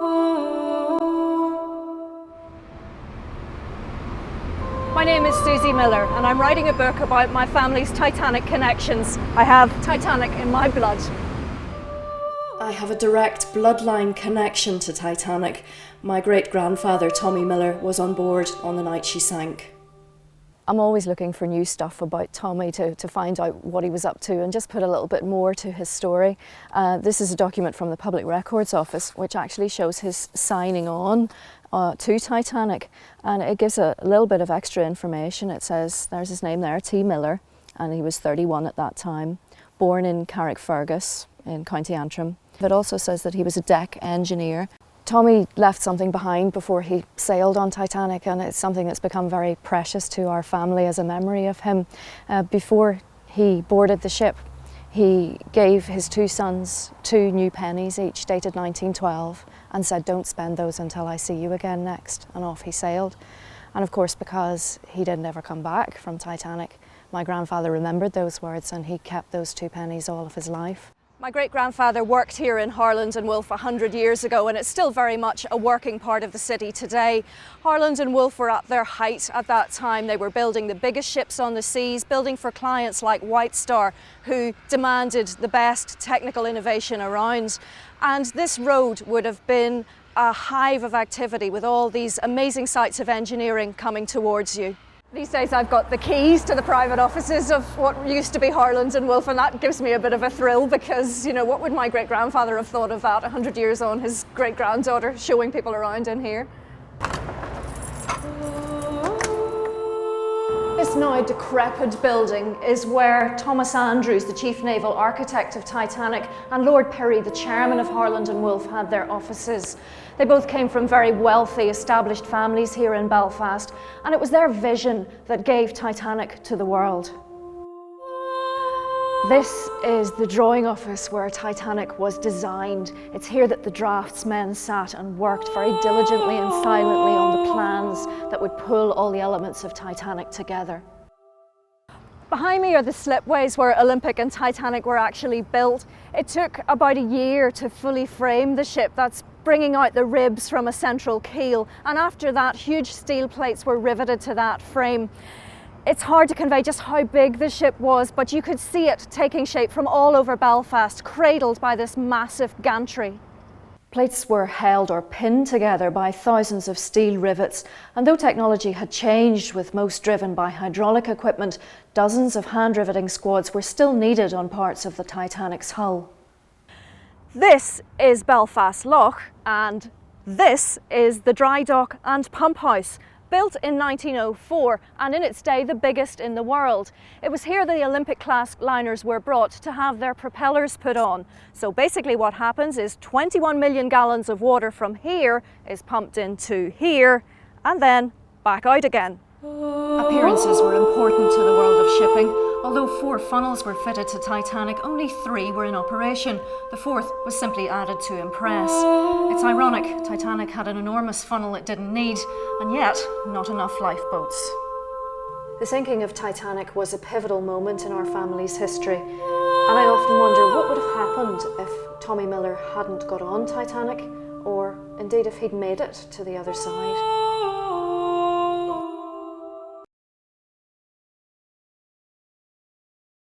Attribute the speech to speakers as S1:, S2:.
S1: My name is Susie Millar and I'm writing a book about my family's Titanic connections. I have Titanic in my blood.
S2: I have a direct bloodline connection to Titanic. My great-grandfather, Tommy Millar, was on board on the night she sank. I'm always looking for new stuff about Tommy to find out what he was up to and just put a little bit more to his story. This is a document from the Public Records Office which actually shows his signing on to Titanic, and it gives a little bit of extra information. It says, there's his name there, T. Millar, and he was 31 at that time, born in Carrickfergus in County Antrim. It also says that he was a deck engineer. Tommy left something behind before he sailed on Titanic, and it's something that's become very precious to our family as a memory of him. Before he boarded the ship, he gave his two sons 2 new pennies, each dated 1912, and said, "Don't spend those until I see you again next," and off he sailed. And of course, because he didn't ever come back from Titanic, my grandfather remembered those words and he kept those 2 pennies all of his life.
S1: My great-grandfather worked here in Harland and Wolff 100 years ago, and it's still very much a working part of the city today. Harland and Wolff were at their height at that time. They were building the biggest ships on the seas, building for clients like White Star, who demanded the best technical innovation around. And this road would have been a hive of activity with all these amazing sites of engineering coming towards you. These days I've got the keys to the private offices of what used to be Harland and Wolff, and that gives me a bit of a thrill because, you know, what would my great-grandfather have thought of that 100 years on, his great-granddaughter showing people around in here? This now decrepit building is where Thomas Andrews, the chief naval architect of Titanic, and Lord Pirrie, the chairman of Harland and Wolff, had their offices. They both came from very wealthy, established families here in Belfast, and it was their vision that gave Titanic to the world. This is the drawing office where Titanic was designed. It's here that the draftsmen sat and worked very diligently and silently on the plans that would pull all the elements of Titanic together. Behind me are the slipways where Olympic and Titanic were actually built. It took about a year to fully frame the ship. That's bringing out the ribs from a central keel, and after that huge steel plates were riveted to that frame. It's hard to convey just how big the ship was, but you could see it taking shape from all over Belfast, cradled by this massive gantry. Plates were held or pinned together by thousands of steel rivets, and though technology had changed with most driven by hydraulic equipment, dozens of hand riveting squads were still needed on parts of the Titanic's hull. This is Belfast Lough, and this is the dry dock and pump house, built in 1904 and in its day the biggest in the world. It was here the Olympic class liners were brought to have their propellers put on. So basically what happens is 21 million gallons of water from here is pumped into here and then back out again. Appearances were important to the world of shipping. Although 4 funnels were fitted to Titanic, only 3 were in operation. The 4th was simply added to impress. It's ironic, Titanic had an enormous funnel it didn't need, and yet not enough lifeboats. The sinking of Titanic was a pivotal moment in our family's history, and I often wonder what would have happened if Tommy Millar hadn't got on Titanic, or indeed if he'd made it to the other side.